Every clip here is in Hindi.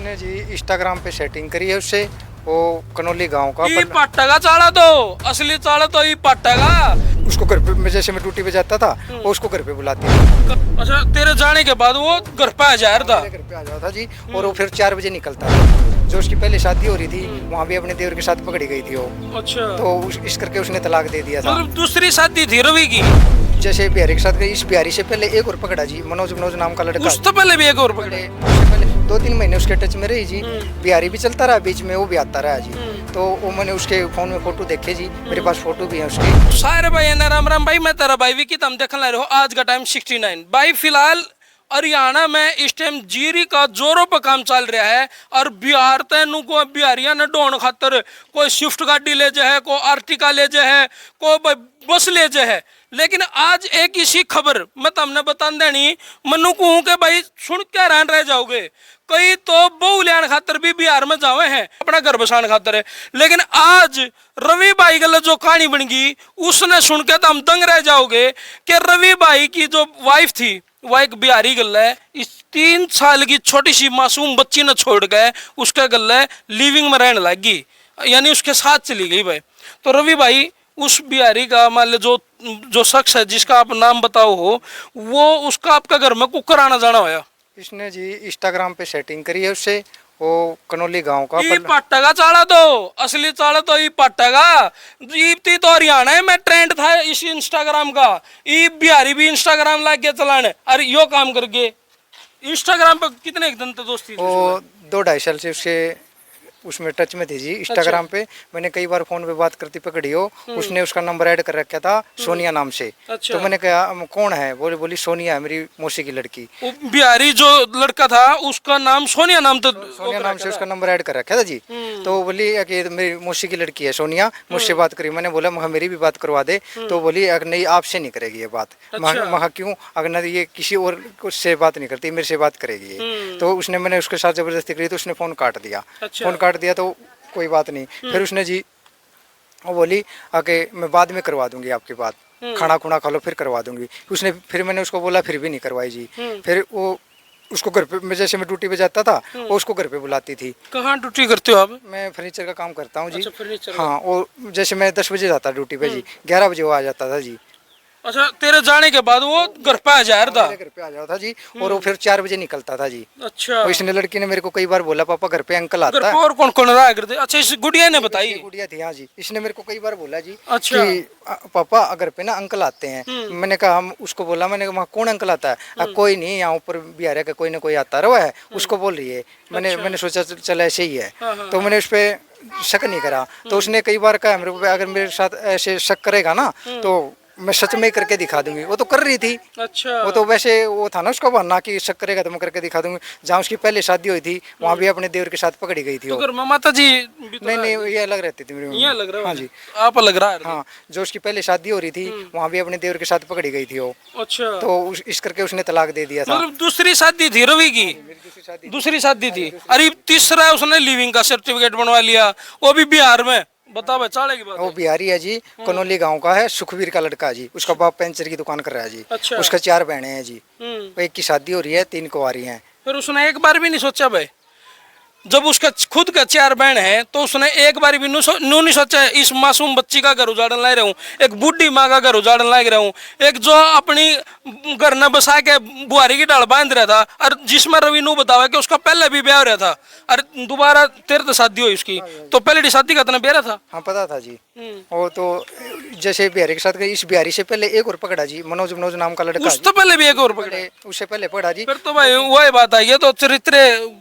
इसने जी इंस्टाग्राम पे सेटिंग करी है उससे, वो कनौली गांव का ये पट्टेगा चाड़ा तो असली चाड़ा तो ये पट्टेगा। उसको घर पे मैं जैसे मैं ड्यूटी पे जाता था वो उसको घर पे बुलाती थी। अच्छा तेरे जाने के बाद वो घर पे आ जा रहा था। मेरे घर पे आ जाता था जी, और वो फिर 4 बजे निकलता था। जो उसकी पहले शादी हो रही थी वहाँ भी अपने देवर के साथ पकड़ी गई थी वो। अच्छा तो इस करके उसने तलाक दे दिया था। मतलब दूसरी शादी थी रवि की। जैसे बिहारी के साथ गई, इस बिहारी से पहले एक और पकड़ा जी, मनोज मनोज नाम का लड़का। उस तो पहले भी एक और पकड़े। उससे पहले 2-3 महीने उसके टच में रही जी। बिहारी भी चलता रहा बीच में, वो भी आता रहा जी। तो वो मैंने उसके फोन में फोटो देखे जी, मेरे पास फोटो भी है उसकी। सारे भाई है राम राम भाई, मैं तेरा भाई विकी, तुम देखने ला रहे हो आज का टाइम 69 भाई। फिलहाल हरियाणा में इस टाइम जीरी का जोरों पर काम चल रहा है और बिहार तेनू को बिहारिया ने ढोण खातर कोई स्विफ्ट गाड़ी ले जाए, कोई आर्टिका ले जाए, कोई बस ले जाए। लेकिन आज एक इसी खबर मैं तुमने बता देनी, मनु कहूँ के भाई सुन क्या हैरान रह जाओगे। कई तो बहु लियान खातर भी बिहार में जावे हैं, अपना घर बसाने खातर है। लेकिन आज रवि भाई गल जो कहानी बन गई उसने सुन के तो हम दंग रह जाओगे कि रवि भाई की जो वाइफ थी वह एक बिहारी गल है। इस 3 साल की छोटी सी मासूम बच्ची ने छोड़ गए उसके गल लिविंग में रहने लगी, यानी उसके साथ चली गई भाई। तो रवि भाई उस बिहारी का मान लो जो जो शख्स है जिसका आप नाम बताओ हो, वो उसका आपका घर में कुकर आना जाना होया। इसने जी इंस्टाग्राम पे सेटिंग करी है उससे, वो कनौली गांव का ये पट्टेगा चाड़ा तो असली चाड़ा तो ये पट्टेगा। ये तो हरियाणा में ट्रेंड था इस इंस्टाग्राम का, ये बिहारी भी इंस्टाग्राम लाग गया चलाने। अरे यो काम करके इंस्टाग्राम पे कितने एक दिन तो दोस्ती वो 2-2.5 साल से उसके उसमें टच में थी जी इंस्टाग्राम पे। मैंने कई बार फोन पे बात करती पकड़ी हो, उसने उसका नंबर ऐड कर रखा था सोनिया नाम से। अच्छा। तो मैंने कहा कौन है, बोली सोनिया है, मेरी मौसी की लड़की। वो बिहारी जो लड़का था उसका नाम सोनिया नाम तो सोनिया नाम से उसका नंबर ऐड कर रखा था जी। तो बोली कि मेरी मौसी की लड़की है सोनिया, मुझसे बात करी। मैंने बोला महा मेरी भी बात करवा दे। तो बोली अगर नहीं आपसे नहीं करेगी ये बात। महा क्यों, अगर नहीं ये किसी और से बात नहीं करती, मेरे से बात करेगी ये। तो उसने मैंने उसके साथ जबरदस्ती करी तो उसने फोन काट दिया। फोन काट दिया तो कोई बात नहीं। फिर उसने जी वो बोली आके मैं बाद में करवा दूंगी आपकी बात, खाना खुना खा लो फिर करवा दूंगी। उसने फिर मैंने उसको बोला फिर भी नहीं करवाई जी। फिर वो उसको घर पे मैं जैसे मैं ड्यूटी पे जाता था वो उसको घर पे बुलाती थी। कहाँ ड्यूटी करते हो आप? मैं फर्नीचर का काम करता हूँ जी। अच्छा, फर्नीचर। हाँ, और जैसे मैं 10 बजे जाता ड्यूटी पे जी, 11 बजे वो आ जाता था जी। अच्छा तेरे जाने के बाद वो घर पे आ जा रहा था? मेरे घर पे आ जाता था जी, और वो फिर 4 बजे निकलता था जी। अच्छा। और इसने लड़की ने मेरे को कई बार बोला पापा घर पे अंकल घर आता पे है। और कौन कौन रहा करते? अच्छा इस गुड़िया ने बताई? ये गुड़िया थी हाँ जी। इसने मेरे को कई बार बोला जी अच्छा। कि पापा घर पे ना अंकल आते हैं। मैंने कहा हम उसको बोला, मैंने कहा कौन अंकल आता है? कोई नहीं, यहाँ ऊपर बिहार का कोई ना कोई आता रहा है, उसको बोल रही है। मैंने सोचा चल ऐसे ही है। तो मैंने उस पर शक नहीं करा। तो उसने कई बार कहा मेरे को अगर मेरे साथ ऐसे शक करेगा ना तो मैं सच में करके दिखा दूंगी। वो तो कर रही थी। अच्छा। वो तो वैसे वो था ना उसका बहाना कि शक करेगा तो मैं करके दिखा दूंगी। जहाँ उसकी पहले शादी हुई थी वहाँ भी अपने देवर के साथ पकड़ी गई थी। तो घर में माता जी नहीं ये अलग रहती थी मेरी। यहाँ लग रहा है? हाँ जी, आप लग रहा है? हाँ, जो उसकी पहले शादी हो रही थी वहाँ भी अपने देवर के साथ पकड़ी गई थी वो। अच्छा। तो इस करके उसने तलाक दे दिया था। मतलब दूसरी शादी थी रवि की? दूसरी शादी थी। अरे तीसरा उसने लिविंग का सर्टिफिकेट बनवा लिया, वो भी बिहार में। बता भाई चाले की बात। वो बिहारी है जी, कनौली गांव का है, सुखवीर का लड़का जी। उसका बाप पेंचर की दुकान कर रहा है जी। अच्छा। उसका 4 बहनें हैं जी। एक की शादी हो रही है, 3 कुंवारी हैं। फिर उसने एक बार भी नहीं सोचा भाई, जब उसका खुद का 4 बहन है तो उसने एक बार भी नू नहीं सोचा इस मासूम बच्ची का घर उजाड़न ला रहा हूँ, एक बूढ़ी माँ का घर उजाड़न ला रहा हूँ, एक जो अपनी घर न बसा के बुहारी की डाल बांध रहा था, और जिसमें रवि नू बतावा कि उसका पहले भी ब्याह हो रहा था और दोबारा तेरे तो शादी हुई उसकी, तो पहले शादी का इतना ब्याह था। हाँ पता था जी। वो तो जैसे बिहारी के साथ गई, इस बिहारी से पहले एक और पकड़ा जी, मनोज मनोज नाम का लड़का। उस तो पहले भी एक और पकड़े? उससे पहले पकड़ा जी। फिर तो भाई वही बात आई है, तो चरित्र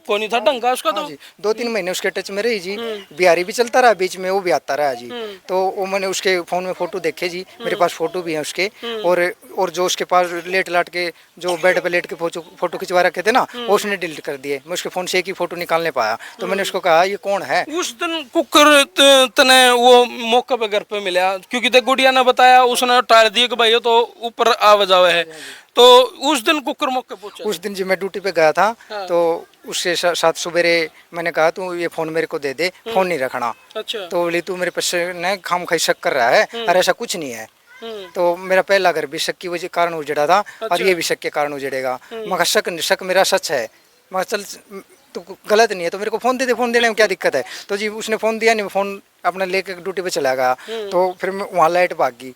को नहीं था ढंग का उसका। तो 2-3 महीने उसके टच में रही जी। बिहारी भी चलता रहा बीच में, वो भी आता रहा जी। तो वो मैंने उसके फोन में फोटो देखे जी, मेरे पास फोटो भी है उसके। और जो उसके पास लेट लाट के जो बेड पे लेट के फोटो खिंचवा रखे थे ना, वो उसने डिलीट कर दिए। मैं उसके फोन से एक ही फोटो निकालने पाया। तो मैंने उसको कहा ये कौन है। उस दिन कुकर तने वो मौके पे घर पे मिला, क्योंकि ते गुड़िया ने बताया, उसने टाल दिया कि भाई तो ऊपर आ जावे है। तो उस दिन कुकर मौके पहुंचा। उस दिन जब मैं ड्यूटी पे गया था तो उसके साथ सवेरे मैंने कहा तू ये फोन मेरे को दे दे, फोन नहीं रखना। अच्छा। तो बोली तू मेरे पे न खाम खाई शक कर रहा है, और ऐसा कुछ नहीं है। तो मेरा पहला घर भी शक की वजह कारण उजड़ा था। और ये भी शक के कारण उजड़ेगा। मगर शक मेरा सच है। मगर चल तो गलत नहीं है तो मेरे को फ़ोन दे दे, फ़ोन देने में क्या दिक्कत है। तो जी उसने फ़ोन दिया नहीं, फ़ोन अपना लेके ड्यूटी पे चला गया। तो फिर मैं वहाँ लाइट भाग गई,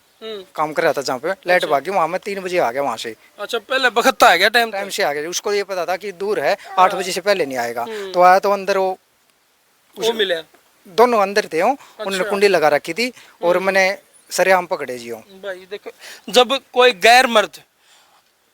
काम कर रहा था जहाँ पे लाइट भाग गई, वहाँ मैं 3 बजे आ गया वहाँ से। अच्छा, पहले बखत आ गया टाइम टाइम से आ गया, उसको ये पता था कि दूर है, 8 बजे से पहले नहीं आएगा। तो आया तो अंदर वो मिला। दोनों अंदर थे, उन्होंने कुंडी लगा रखी थी और मैंने सरेआम पकड़े जी हूँ। भाई देखो, जब कोई गैर मर्द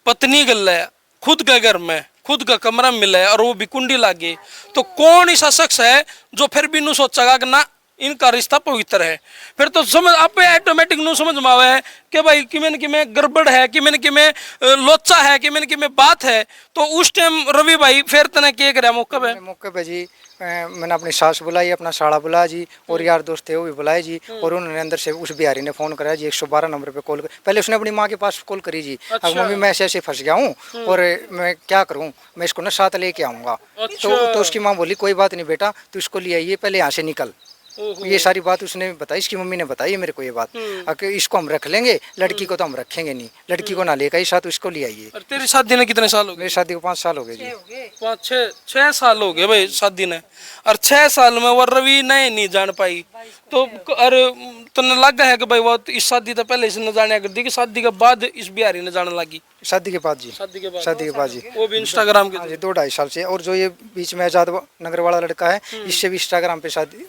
पत्नी गल है, खुद के घर में खुद का कमरा मिला है और वो भी कुंडी लागे, तो कौन ऐसा शख्स है जो फिर भी नू सोचेगा कि ना इनका रिश्ता पवित्र है। फिर तो समझ आप ऑटोमेटिक नू समझ में आवे कि भाई किमें गड़बड़ है, किमें लोचा है, किमें बात है। तो उस टाइम रवि भाई फिर तने क्या करे मौके पे? मौके पे जी मैंने अपनी सास बुलाई, अपना साड़ा बुलाया जी, और यार दोस्त थे वो भी बुलाए जी। और उन्होंने अंदर से उस बिहारी ने फ़ोन कराया जी, 112 नंबर पे कॉल कर। पहले उसने अपनी माँ के पास कॉल करी जी। अच्छा। अब मम्मी मैं ऐसे ऐसे फंस गया हूँ और मैं क्या करूँ, मैं इसको ना साथ लेके आऊँगा। तो उसकी माँ बोली कोई बात नहीं बेटा, तू इसको ले आइए, पहले यहाँ से निकल। ये सारी बात उसने बताई, इसकी मम्मी ने बताई मेरे को ये बात, कि इसको हम रख लेंगे, लड़की को तो हम रखेंगे नहीं, लड़की को ना लेकर साथ इसको ले आइए। और तेरी शादी ने कितने साल हो गए? मेरी शादी को 5 साल हो गए जी। 5-6 साल हो गए भाई शादी ने, और 6 साल में वो रवि नहीं जान पाई। तो अरे तने लगा है कि भाई वो इस शादी तो पहले से न जाने कर दी कि शादी के बाद इस बिहारी ने जाने लगी? शादी के बाद जी, शादी के बाद, शादी के बाद जी। वो भी इंस्टाग्राम के? हाँ जी, 2-2.5 साल से। और जो ये बीच में आजाद नगर वाला लड़का है, इससे भी इंस्टाग्राम पे शादी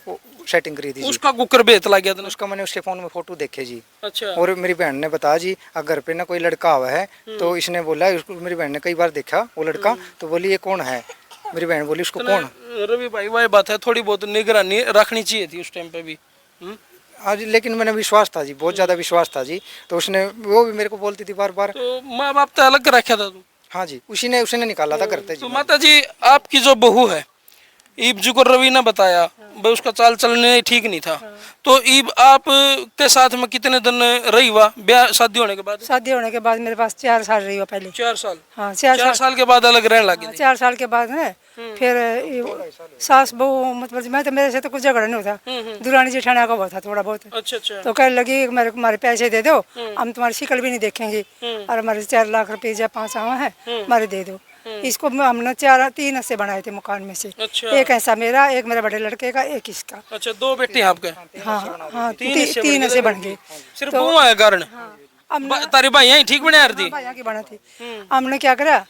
सेटिंग करी थी जी। उसका कुकर बेत लग गया था? उसका मैंने उसके फ़ोन में फ़ोटो देखे जी। अच्छा। और मेरी बहन ने बताया जी, अगर घर पे ना कोई लड़का आवा है तो इसने बोला, उसको मेरी बहन ने कई बार देखा वो लड़का, तो बोली ये कौन है। मेरी बहन बोली उसको कौन। रवि भाई वही बात है, थोड़ी बहुत निगरानी रखनी चाहिए थी उस टाइम पे भी। हाँ जी, लेकिन मैंने विश्वास था जी, बहुत ज़्यादा विश्वास था जी। तो उसने, वो भी मेरे को बोलती थी बार बार। तो माँ बाप तो अलग रखा था तू? हाँ जी, उसी ने उसने निकाला था करते तो जी। माता जी, आपकी जो बहू है, ईब जी को रवि ने बताया भाई उसका चाल चलने ठीक नहीं था, तो ईब आप के साथ में कितने दिन रही हुआ ब्याह शादी होने के बाद? शादी होने के बाद मेरे पास 4 साल रही हो पहले। 4 साल? हाँ 4 साल के बाद अलग रहने लगी थी? 4 साल के बाद है फिर सास बहू, मतलब मैं तो, मेरे से तो कुछ झगड़ा नहीं होता, दुरानी जेठाना का हुआ था थोड़ा बहुत। अच्छा अच्छा। तो कहने लगी मेरे हमारे पैसे दे दो, हम तुम्हारी शिकल भी नहीं देखेंगे, और हमारे 4 लाख रुपए या 5 आवा है हमारे दे दो। इसको हमने 3 हिस्से बनाए थे मकान में से। अच्छा। एक ऐसा मेरा, एक मेरे बड़े लड़के का, एक इसका। अच्छा, 2 बेटे हैं आपके? हाँ हाँ, 3 हिस्से बन गए। सिर्फ वो है कारण? तारी भाई यही ठीक बने थी? यहाँ की बना थी। हमने क्या करा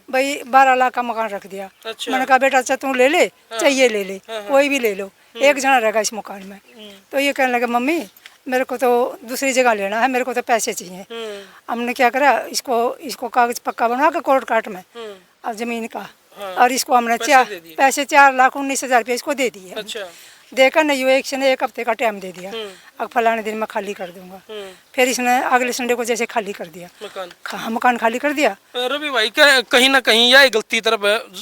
भाई, 12 लाख का मकान रख दिया। अच्छा। मैंने कहा बेटा अच्छा तू ले ले, चाहिए ले ले, कोई भी ले लो, एक जना रहेगा इस मकान में। तो ये कहने लगे मम्मी मेरे को तो दूसरी जगह लेना है, मेरे को तो पैसे चाहिए। हमने क्या करा, इसको कागज पक्का बना के कोर्ट काट में और जमीन का, और इसको हमने पैसे 4,19,000 रुपये इसको दे दिए। अच्छा। देकर नहीं, एक से 1 हफ्ते का टाइम दे दिया, अब फलाने दिन मैं खाली कर दूंगा। फिर इसने अगले संडे को जैसे खाली कर दिया मकान खाली कर दिया। रवि भाई कहीं ना कहीं यह गलती तरफ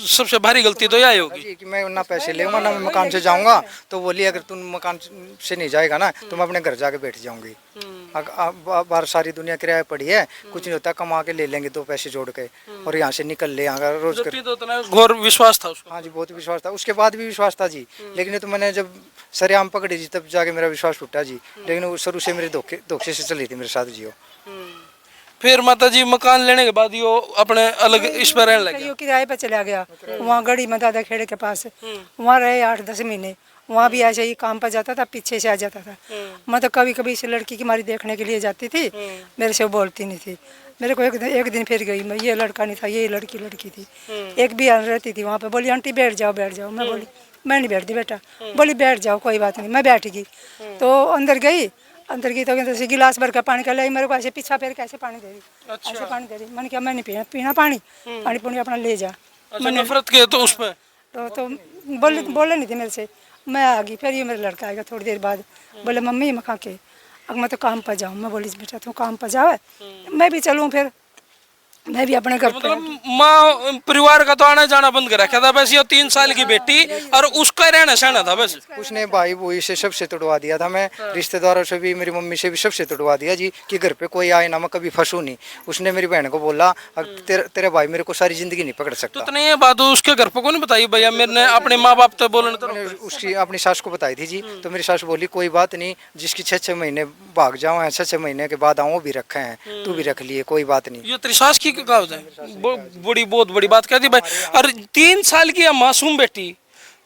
सबसे भारी गलती तो यह होगी कि मैं ना पैसे लेऊंगा ना मैं मकान से जाऊंगा। तो बोली अगर तुम मकान से नहीं जाएगा ना तो मैं अपने घर जाके बैठ जाऊंगी। बाहर सारी दुनिया किराया पड़ी है, कुछ नहीं होता, कमा के ले लेंगे 2 पैसे जोड़ के और यहाँ से निकल ले आएगा रोज कर। तो उतना घोर विश्वास था उसको? हाँ जी, बहुत विश्वास था, उसके बाद भी विश्वास था जी। लेकिन तो मैंने जब सरेआम पकड़ी जी तब जाके मेरा विश्वास टूटा जी। लेकिन वो शुरू से मेरे धोखे से चली थी मेरे साथ जी। फिर माता जी मकान लेने के बाद यो अपने अलग इस पर रहने लगे? यो किराए पर चला गया, वहाँ गढ़ी में दादा खेड़े के पास, वहाँ रहे 8-10 महीने। वहाँ भी ऐसे ही काम पर जाता था, पीछे से आ जाता था। मैं तो कभी कभी इस लड़की की मारी देखने के लिए जाती थी, मेरे से वो बोलती नहीं थी। मेरे को एक दिन फिर गई मैं, ये लड़का नहीं था, ये लड़की थी। एक भी रहती थी वहाँ पे, बोली आंटी बैठ जाओ बैठ जाओ। मैं बोली मैं नहीं बैठती बेटा, बोली बैठ जाओ कोई बात नहीं। मैं बैठ गई, तो अंदर गई तो जैसे गिलास भर का पानी का लाई, मेरे को ऐसे पीछा फिर कैसे पानी दे रही, ऐसे पानी दे रही। मैंने कहा मैं नहीं पीना पानी पुनी अपना ले जा। नफरत के तो उस पर तो बोले नहीं थे मेरे से। मैं आ गई, फिर ये मेरा लड़का आएगा थोड़ी देर बाद, बोले मम्मी मैं खा के अब मैं तो काम पर जाऊँ। मैं बोली बेटा तू काम पर जाओ, मैं भी चलूँ, फिर मैं भी अपने घर पे। मतलब माँ परिवार का तो आना जाना बंद कर रखा था बस, ये 3 साल की बेटी और उसका रहना सहना था बस। उसने भाई बूई से सबसे तोड़वा दिया था, मैं रिश्तेदारों से भी, मेरी मम्मी से भी सबसे तोड़वा दिया जी कि घर पे कोई आए ना मैं कभी फंसू नहीं। उसने मेरी बहन को बोला तेरे भाई मेरे को सारी जिंदगी नहीं पकड़ सकता। तो ये बात उसके घर पे को नहीं बताई भैया, मैंने अपने माँ बाप तो बोलने तो उसकी अपनी सास को बताई थी जी। तो मेरी सास बोली कोई बात नहीं, जिसकी 6-6 महीने भाग जाओ, 6-6 महीने के बाद आऊँ वो भी रखे हैं, तू भी रख लिए, कोई बात नहीं। ये तेरी सास की की कहावत है, बड़ी बहुत बड़ी बात कहती भाई। और 3 साल की यह मासूम बेटी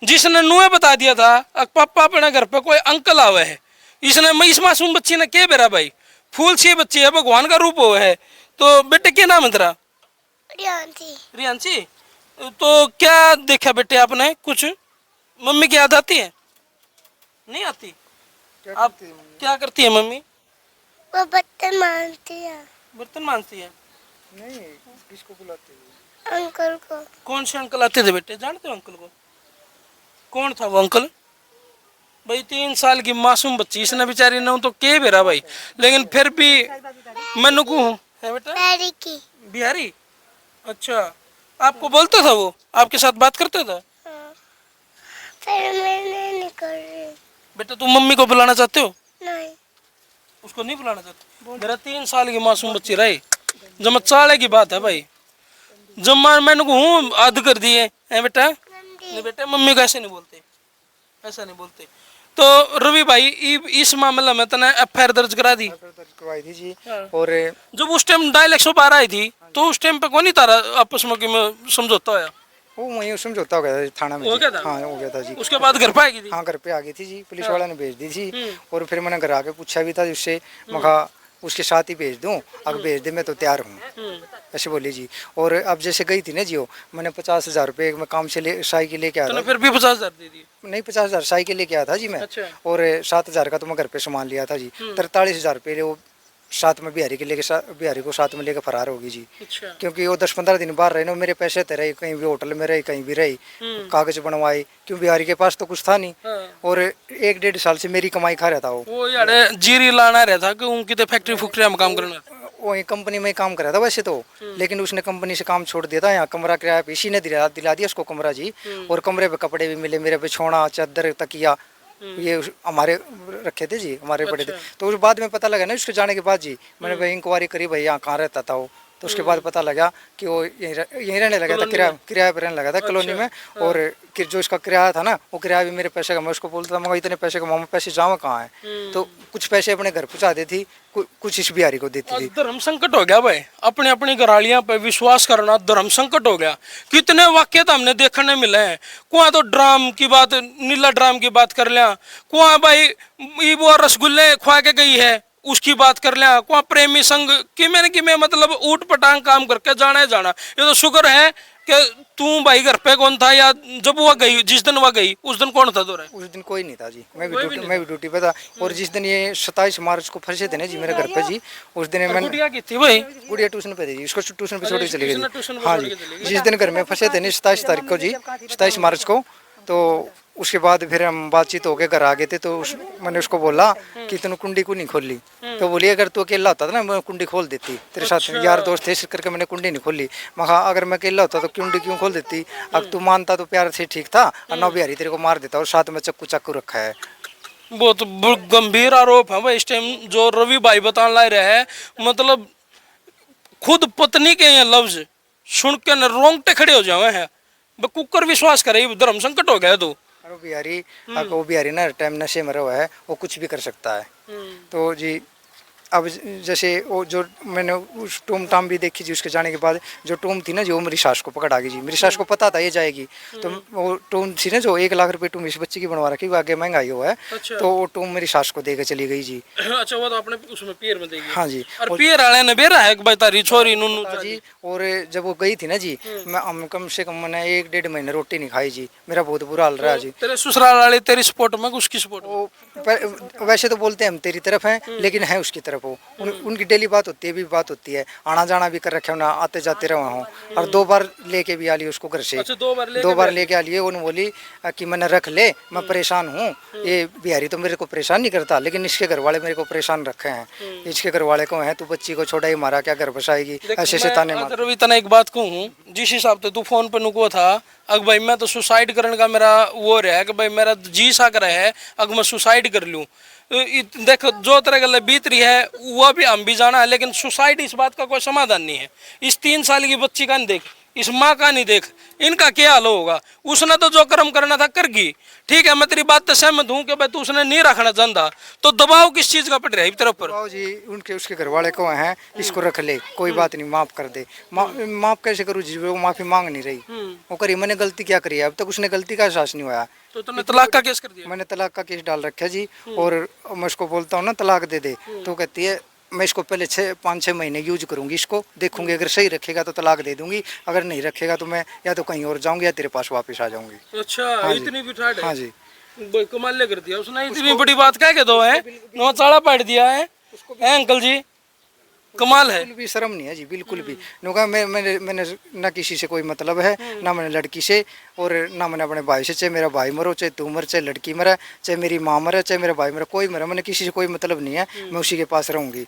जिसने नुए बता दिया था पापा अपने घर पे कोई अंकल आवे है, इसने इस मासूम बच्ची ने क्या बेरा भाई, फूल सी बच्ची है, भगवान का रूप हो है। तो बेटे क्या नाम है तेरा? रियांशी। रियांशी। तो क्या देखा बेटे आपने कुछ? मम्मी की याद आती है? नहीं आती? आप क्या करती है मम्मी? वो बर्तन मांजती है। बर्तन मांजती है? नहीं, किसको बुलाते हो? अंकल को। कौन से अंकल आते थे बेटे, जानते हो अंकल को? कौन था वो अंकल? भाई 3 साल की मासूम बच्ची, इसने बेचारी ने तो के बेरा भाई, लेकिन फिर भी मैनू को है बेटा बिहारी की। बिहारी। अच्छा, आपको बोलता था वो, आपके साथ बात करता था? हाँ। फिर मैंने निकल रही। बेटा तुम मम्मी को बुलाना चाहते हो? नहीं। उसको नहीं बुलाना चाहते? मेरा 3 साल की मासूम बच्ची रही, जब चाले की बात है भाई, जब मैंने को हूँ आद कर दिए है बेटा। नहीं बेटा मम्मी को ऐसे नहीं बोलते, ऐसा नहीं बोलते। तो रवि भाई इस मामले में तने एफआईआर दर्ज करा दी? दर्ज करवाई थी जी। हाँ। और जब उस टाइम डायल 112 आई थी तो उस टाइम पे कौन नहीं तारा आपस में कि मैं समझौता होया? वो वहीं समझौता हो गया था थाना में हो जी। गया था? हाँ हो गया था जी। उसके बाद घर पे आ गई थी? हाँ घर पे आ गई थी जी, पुलिस वाला ने भेज दी थी। और फिर मैंने घर आके पूछा भी था उससे, मखा उसके साथ ही भेज दूँ, अगर भेज दे मैं तो तैयार हूँ, ऐसे बोली जी। और अब जैसे गई थी ना जी वो, मैंने 50,000 रुपये मैं काम से साइकिल लेके आया तूने था। फिर भी 50,000 दे दिए? नहीं 50,000 साइकिल लेके आया था जी मैं। अच्छा। और 7,000 का तो मैं घर पे सामान लिया था जी। 43,000 रुपये वो साथ में बिहारी के लेके, बिहारी को साथ में लेकर फरार होगी जी। अच्छा। क्योंकि वो 10-15 दिन बाहर रहे ना, मेरे पैसे थे रही, कहीं भी होटल में रही, कहीं भी रही, कागज बनवाए, क्यों बिहारी के पास तो कुछ था नहीं। हाँ। और 1-1.5 साल से मेरी कमाई खा रहा था वो यार जीरी लाना रहता कि उनकी तो फैक्ट्री फुक्ट्री में काम करना। वो कंपनी में काम कर रहा था वैसे तो, लेकिन उसने कंपनी से काम छोड़ दिया था। यहाँ कमरा किराया पे इसी ने दिला दिया उसको कमरा जी। और कमरे पे कपड़े भी मिले, मेरे बिछौना, चादर, तकिया, ये हमारे रखे थे जी, हमारे पड़े थे। तो उस बाद में पता लगा ना उसके जाने के बाद जी, मैंने भाई इंक्वायरी करी भाई यहाँ कहाँ रहता था वो, तो उसके बाद पता लगा कि वो यहीं रहने लगा था, किराया पे रहने लगा था कॉलोनी में। और जो इसका किराया था ना, वो किराया भी मेरे पैसे का, मैं उसको बोलता था मगर इतने पैसे का, मामा पैसे जावा कहाँ है। तो कुछ पैसे अपने घर पहुँचा देती, कुछ इस बिहारी को देती थी। धर्म संकट हो गया भाई, अपने अपनी घरालियां पे विश्वास करना धर्म संकट हो गया। कितने वाक्य तो हमने देखने मिले हैं। कुआ तो ड्राम की बात, नीला ड्राम की बात कर लिया, कुआ भाई वो रसगुल्ले खुआ के गई है उसकी बात कर लिया, कुआ प्रेमी संघ कि मैं मतलब ऊट पटांग काम करके जाना है जाना। ये तो शुक्र है कि तू भाई घर पे कौन था, या जब वह गई, जिस दिन वह गई उस दिन कौन था दो रहे? उस दिन कोई नहीं था जी, मैं भी ड्यूटी पे था। और जिस दिन ये 27 मार्च को फंसे थे ना जी मेरे घर पे जी, उस दिन मैंने गुड़िया की थी भाई, गुड़िया ट्यूशन पे थी जी, उसको ट्यूशन पे छोड़ के चली गई ट्यूशन थी। पे हाँ छोड़ जी, के चली गई। जिस दिन घर में फंसे थे ना 27 तारीख को जी, 27 मार्च को, तो उसके बाद फिर हम बातचीत होके घर आ गए थे। तो मैंने उसको बोला कि तूने कुंडी को नहीं खोली, तो बोली अगर तू अकेला होता था ना मैं कुंडी खोल देती, तेरे साथ यार दोस्त थे इस करके मैंने कुंडी नहीं खोली। मैं कहा अगर मैं अकेला होता तो कुंडी क्यों खोल देती, अब तू मानता तो प्यार से ठीक था, और नौ बिहारी तेरे को मार देता, और साथ में चक्कू चाकू रखा है। बहुत गंभीर आरोप है भाई इस टाइम जो रवि भाई बताने ला रहे हैं। मतलब खुद पत्नी के ये लफ्ज सुन के न रोंगटे खड़े हो जाए हैं, कुकर विश्वास करे, धर्म संकट हो गया। तो वो बिहारी ना टाइम नशे में रहा है, वो कुछ भी कर सकता है। तो जी अब जैसे वो जो मैंने उस टूम टाम भी देखी जी, उसके जाने के बाद जो टूम थी ना जो मेरी सास को पकड़ आ गई जी, मेरी सास को पता था ये जाएगी। तो वो टूम थी ना जो 1 लाख रुपए टूम इस बच्चे की बनवा रखी, वो आगे महंगाई हुआ है। अच्छा। तो वो टूम मेरी सास को देकर चली गई जी। अच्छा, वो तो आपने उसमें पियर में देगी? हाँ जी। और पियर वाले ने बेरा है भाई तारी छोरी नूनू जी। और जब वो गई थी ना जी, मैं कम से कम मैंने 1-1.5 महीने रोटी नहीं खाई जी, मेरा बहुत बुरा हाल रहा जी। तेरे ससुराल वाले तेरी सपोर्ट में उसकी सपोर्ट में? वो वैसे तो बोलते हैं हम तेरी तरफ हैं, लेकिन है उसकी तरफ वो। उनकी डेली बात होती है, भी बात होती है, आना जाना भी कर रखे हो ना, आते जाते रहा हूँ। और 2 बार लेके भी आ ली उसको घर से। अच्छा, 2 बार लेके आ लिए। उन्होंने बोली कि मैंने रख ले, मैं परेशान हूँ, ये बिहारी तो मेरे को परेशान नहीं करता, लेकिन इसके घर वाले मेरे को परेशान रखे हैं। इसके घर वाले को है तू बच्ची को छोड़ा ही मारा, क्या घर बसाएगी, ऐसे से ताने मार। रवि तना एक बात कहूँ, जिस हिसाब से तू फोन पे नुको था अग भाई मैं तो सुसाइड करने का मेरा वो रहा कि भाई मेरा जी सा कर है अग मैं सुसाइड कर लूँ। देख जो तरह गल बीत रही है वो भी हम भी जाना है, लेकिन सुसाइड इस बात का कोई समाधान नहीं है। इस 3 साल की बच्ची का देख, इस माँ का नहीं देख इनका क्या हाल होगा। उसने तो जो कर्म करना था कर गई, ठीक है, मैं तेरी बात से सहमत हूँ कि भाई तू उसने नहीं रखना चाहता, तो दबाव किस चीज का पड़ रहा है तेरे ऊपर? बाबू जी उनके उसके घर वाले को हैं, इसको रख ले, कोई बात नहीं, माफ कर दे। माफ कैसे करूँ जी, वो माफी मांग नहीं रही। वो करी, मैंने गलती क्या करी है, अब तक उसने गलती का एहसास नहीं हुआ। तो तुमने तलाक का केस कर दिया? मैंने तलाक का केस डाल रखा है जी, और मैं उसको बोलता हूँ ना तलाक दे दे, तो कहती है मैं इसको पहले 5-6 महीने यूज करूंगी, इसको देखूंगी, अगर सही रखेगा तो तलाक दे दूंगी, अगर नहीं रखेगा तो मैं या तो कहीं और जाऊंगी या तेरे पास वापस आ जाऊंगी। अच्छा, हाँ जी। इतनी भी ठाट है? हाँ जी। कमाल कर दिया उसने, इतनी बड़ी बात कह के दो है, नौ चाड़ा पाट दिया है अंकल जी, कमाल है। बिल्कुल भी शर्म नहीं है जी, बिल्कुल भी। नुका मैंने ना किसी से कोई मतलब है, ना मैंने लड़की से, और ना मैंने अपने भाई से, चाहे मेरा भाई मरो, चाहे तू मर, चाहे लड़की मरे, चाहे मेरी माँ मरे, चाहे मेरा भाई मरे, कोई मरे, मैंने किसी से कोई मतलब नहीं है, मैं उसी के पास रहूंगी।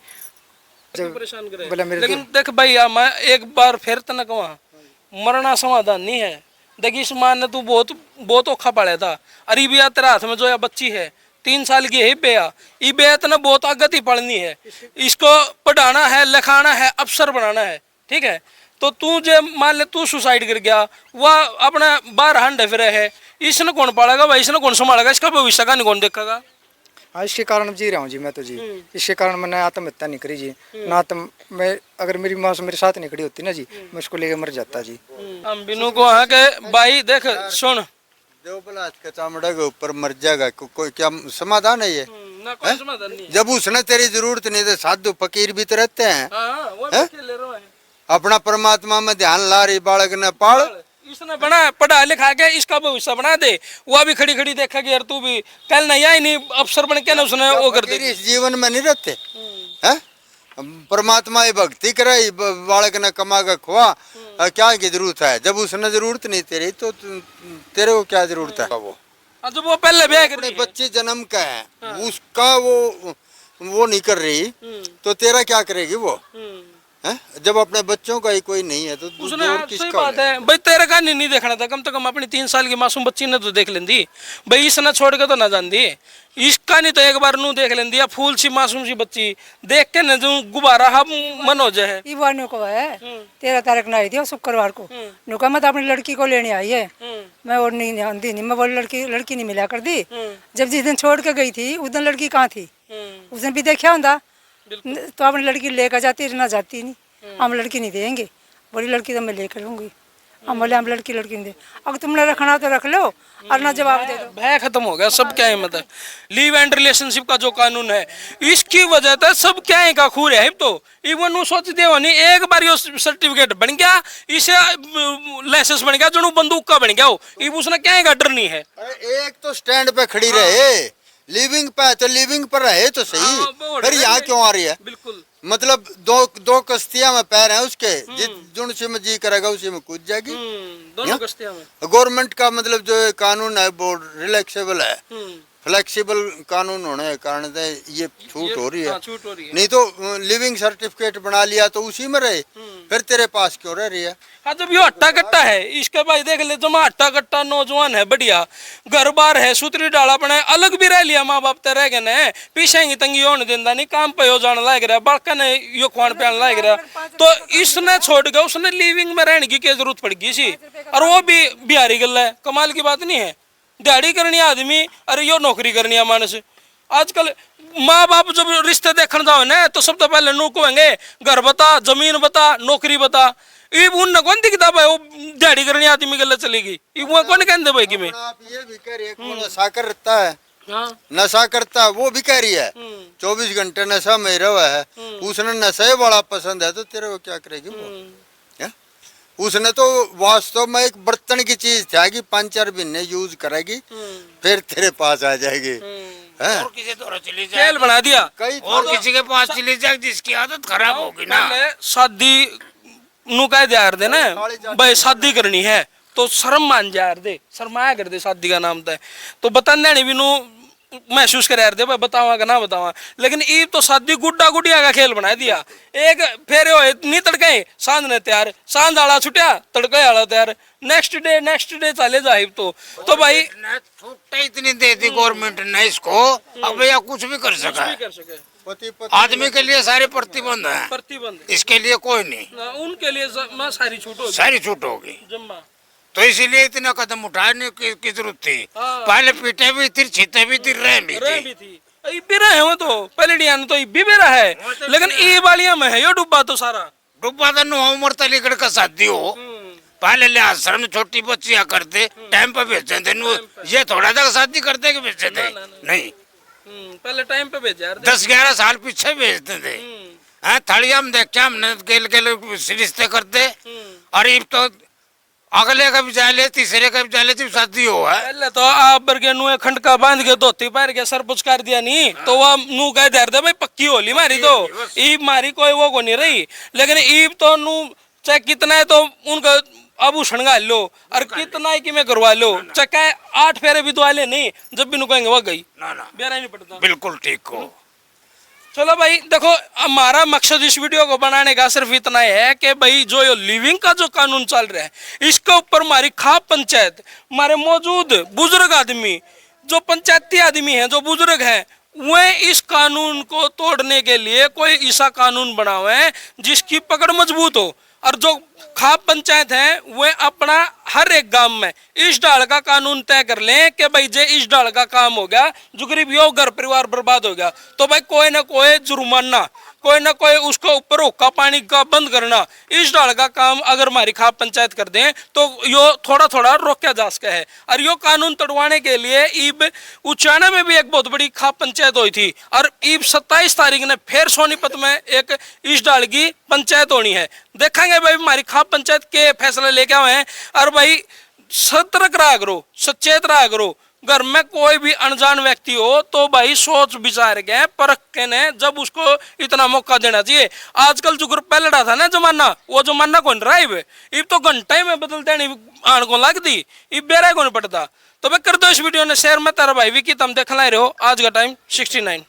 परेशान करे बोला मेरे लेकिन देख भाई मैं एक बार फिर तने कहूँ, मरना समाधान नहीं है। देख इस माँ ने तू बहुत बहुत औखा पाला था, अरे बिया तेरा हाथ में जो या बच्ची है 3 साल की है बेया, ये बेया तना बहुत आगति पढ़नी है, इसको पढ़ाना है, लिखाना है, अफसर बनाना है, ठीक है। तो तू जो मान ले तू सुसाइड कर गया, वह अपना बाहर हंडे फिरे है, इसने कौन पालेगा भाई, इसने कौन संभालेगा, इसका भविष्य का नहीं कौन देखेगा? हाँ, इसके कारण जी रहा हूँ जी मैं तो जी, इसके कारण मैंने आत्महत्या नहीं करी जी, ना तो मैं, अगर मेरी माँ मेरे साथ नहीं खड़ी होती ना जी, मैं उसको लेकर मर जाता जी। हम बिनू को हाँ के भाई देख सुन, देवबला के चामड़ा के ऊपर मर जाएगा, कोई क्या समाधान है ये? ना कोई समाधान नहीं है। जब उसने तेरी जरूरत नहीं तो साधु फकीर भी तो रहते हैं, हाँ, वो ले रहा है। अपना परमात्मा में ध्यान ला रही बालक ने पाल, इसने बना पढ़ा लिखा के इसका भविष्य बना दे, वो भी खड़ी खड़ी देखेगी यार तू भी कल नहीं आई नहीं अफसर बन के ना उसने वो कर फकीर दे। इस जीवन में नहीं रहते हैं, परमात्मा ही भक्ति कराई, बालक ने कमा के खुआ, क्या की जरूरत है? जब उसने जरूरत नहीं तेरी तो तेरे को क्या जरूरत है? वो जब वो पहले ब्याह कर अपने बच्चे जन्म का है, उसका वो नहीं कर रही तो तेरा क्या करेगी वो है? जब अपने बच्चों का ही कोई नहीं है तो उसने जोर सही किसका बात है? है भाई, तेरे का नहीं देखना था, कम से कम अपनी 3 साल की मासूम बच्ची ने तो देख लेंदी भाई, इसने छोड़ के तो ना जानती, इसका नहीं तो एक बार नू देख लेंदी, या फूल सी मासूम सी बच्ची देख के न जो गुब्बारा हम मन हो जाए। ये वारने को है 13 तारीख को आई थी, और शुक्रवार को नुका मैं तो अपनी लड़की को लेने आई है, मैं और नहीं आंदी नहीं, मैं बोली लड़की नहीं मिला कर दी। जब जिस दिन छोड़ के गई थी उस दिन लड़की कहाँ थी, उस दिन भी देखा होता तो अपनी लड़की लेकर जाती ना जाती नहीं, हम लड़की नहीं देंगे, बोली लड़की तो मैं लेकर लूँगी, हम बोले हम लड़की नहीं दे, अगर तुमने रखना तो रख लो और ना जवाब दे दो। भय खत्म हो गया, सब क्या है मतलब लीव एंड रिलेशनशिप का जो कानून है इसकी वजह से सब क्या है का खूर है। तो इवन वो सोच दे नहीं, एक बार ये सर्टिफिकेट बन गया, इसे लाइसेंस बन गया, जो बंदूक का बन गया हो, इब उसने क्या है का डर नहीं है। अरे एक तो स्टैंड पे खड़ी रहे, लिविंग पे तो लिविंग पर रहे तो सही, फिर यहाँ क्यों आ रही है? बिल्कुल, मतलब दो कश्तियां में पैर हैं उसके, जुन से में जी करेगा उसी में कूद जाएगी। दोनों कश्तियां में गवर्नमेंट का मतलब जो कानून है वो रिलैक्सेबल है, फ्लेक्सिबल कानून होने के कारण से ये छूट हो रही है। छूट हो रही है। नहीं तो लिविंग सर्टिफिकेट बना लिया तो उसी में रहे, फिर तेरे पास क्यों रह रही है? हाँ, जब ये हट्टा कट्टा है इसके भाई देख ले, जमा हट्टा कट्टा नौजवान है, बढ़िया घर बार है, सूत्री डाला बनाए, अलग भी रह लिया, माँ बाप ते रह गए ने, पीछे की तंगी होने देता नहीं, काम पे हो जाने लायक रहा, बालका ने यो खुआन पियान लायक रहा, तो इसने छोड़ के उसने लिविंग में रहने की क्या जरूरत पड़ गई सी, और वो भी बिहारी गल है, कमाल की बात नहीं है। दिहाड़ी करनी आदमी, अरे यो नौकरी करनी है मानस। आजकल माँ बाप जब रिश्ते देखने जाओ ना तो सबसे पहले नू कहेंगे घर बता, जमीन बता, नौकरी बता, ये उन कौन दिखता भाई वो दिहाड़ी करनी आदमी गल चलेगी, वो कौन कहते भाई कि मैं आप ये भी कह रही है कौन नशा करता है, हाँ, नशा करता है वो भी कह रही है 24 घंटे नशा में रहा है, उसने नशे वाला पसंद है तो तेरे को क्या करेगी वो? है? उसने तो वास्तव में एक बर्तन की चीज था कि 5-4 महीने यूज करेगी फिर तेरे पास आ जाएगी। और किसी तरह चली जाए, खेल बना दिया। कई और किसी के पास चली जाए जिसकी आदत खराब होगी ना। पहले शादी नु कह दिया दे ना भाई शादी करनी है तो शर्म मान जा दे, शर्माया कर दे, शादी का नाम था तो बता नहीं भी नू महसूस करे यार दे भाई बतावा का ना बतावा, लेकिन ई तो शादी गुड्डा गुडिया का खेल बना दिया। एक फेरे होए नहीं तड़के सांझ ने तैयार, सांझ आला छुटिया तड़के आला तैयार, नेक्स्ट डे चले जाए। तो भाई छूट इतनी दे दी गवर्नमेंट ने इसको, अब भैया कुछ भी कर सका है। कर सके आदमी के लिए सारे प्रतिबंध है, प्रतिबंध, इसके लिए कोई नहीं, उनके लिए सारी छूट होगी सारी छूट होगी। जम्मा तो इसीलिए इतना कदम उठाने की जरूरत थी। हाँ। पहले पीटे भी थी, छीते भी थी, रह भी रह थी। भी थी, इब्बी रहे हो तो पहले डियान तो इब्बी भी रहा है, लेकिन ई वालिया में है यो डूबा तो सारा डुब्बा तो नुआ उम्र तलीकड़ का शादी हो, पहले ले आश्रम में छोटी बच्चियां करते, टाइम पे भेजते थे। ये थोड़ा तक शादी करते कि भेजते थे? नहीं, पहले टाइम पे भेजा यार। 10-11 साल पीछे भेजते थे। हाँ, थड़िया में देख हमने गेल रिश्ते करते, और अब तो अगले का भी जाले, तीसरे का भी जाले, जब शादी हो है। पहले तो आप बरगे नुए खंड का बांध के धोती पैर के सर पुचकार दिया नहीं तो वह नू कह दे भाई पक्की होली मारी, तो ईब मारी कोई वो को नहीं रही। लेकिन ईब तो नू चाहे कितना है तो उनका आभूषण गाल लो, और कितना है कि मैं करवा लो, चाहे 8 फेरे भी तो ले नहीं, जब भी नु कहेंगे वह गई, ना ना, बेरा नहीं पड़ता। बिल्कुल ठीक हो। चलो भाई देखो, हमारा मकसद इस वीडियो को बनाने का सिर्फ इतना ही है कि भाई जो ये लिविंग का जो कानून चल रहा है, इसके ऊपर हमारी खाप पंचायत, हमारे मौजूद बुजुर्ग आदमी, जो पंचायती आदमी हैं, जो बुजुर्ग हैं, वे इस कानून को तोड़ने के लिए कोई ऐसा कानून बनावे जिसकी पकड़ मजबूत हो। और जो खाप पंचायत है वे अपना हर एक गांव में इस डाल का कानून तय कर लें कि भाई जे इस डाल का काम हो गया, जो गरीब हो घर परिवार बर्बाद हो गया, तो भाई कोई ना कोई जुर्माना, कोई ना कोई उसको ऊपर हुक्का पानी का बंद करना, इस डाल का काम अगर हमारी खाप पंचायत कर दें तो यो थोड़ा थोड़ा रोका जा सका है। और यो कानून तोड़वाने के लिए ईब उचाना में भी एक बहुत बड़ी खाप पंचायत हुई थी, और ईब 27 तारीख ने फिर सोनीपत में एक इस डाल की पंचायत होनी है। देखेंगे भाई हमारी खाप पंचायत के फैसले लेके आए हैं। और भाई सतर्क रहा करो, सचेत रहा करो, घर में कोई भी अनजान व्यक्ति हो तो भाई सोच विचार के परख के ने जब उसको इतना मौका देना चाहिए। आजकल जो ग्रुप पहले रहा था ना जमाना, वो जमाना कौन रहा है, इब तो घंटे में बदलते नहीं आन को लगती, इब बेरा को नहीं पड़ता। तो भाई कर दो इस वीडियो ने शेयर में, तारा भाई विकी तुम देखना ही रहो। आज का टाइम 69।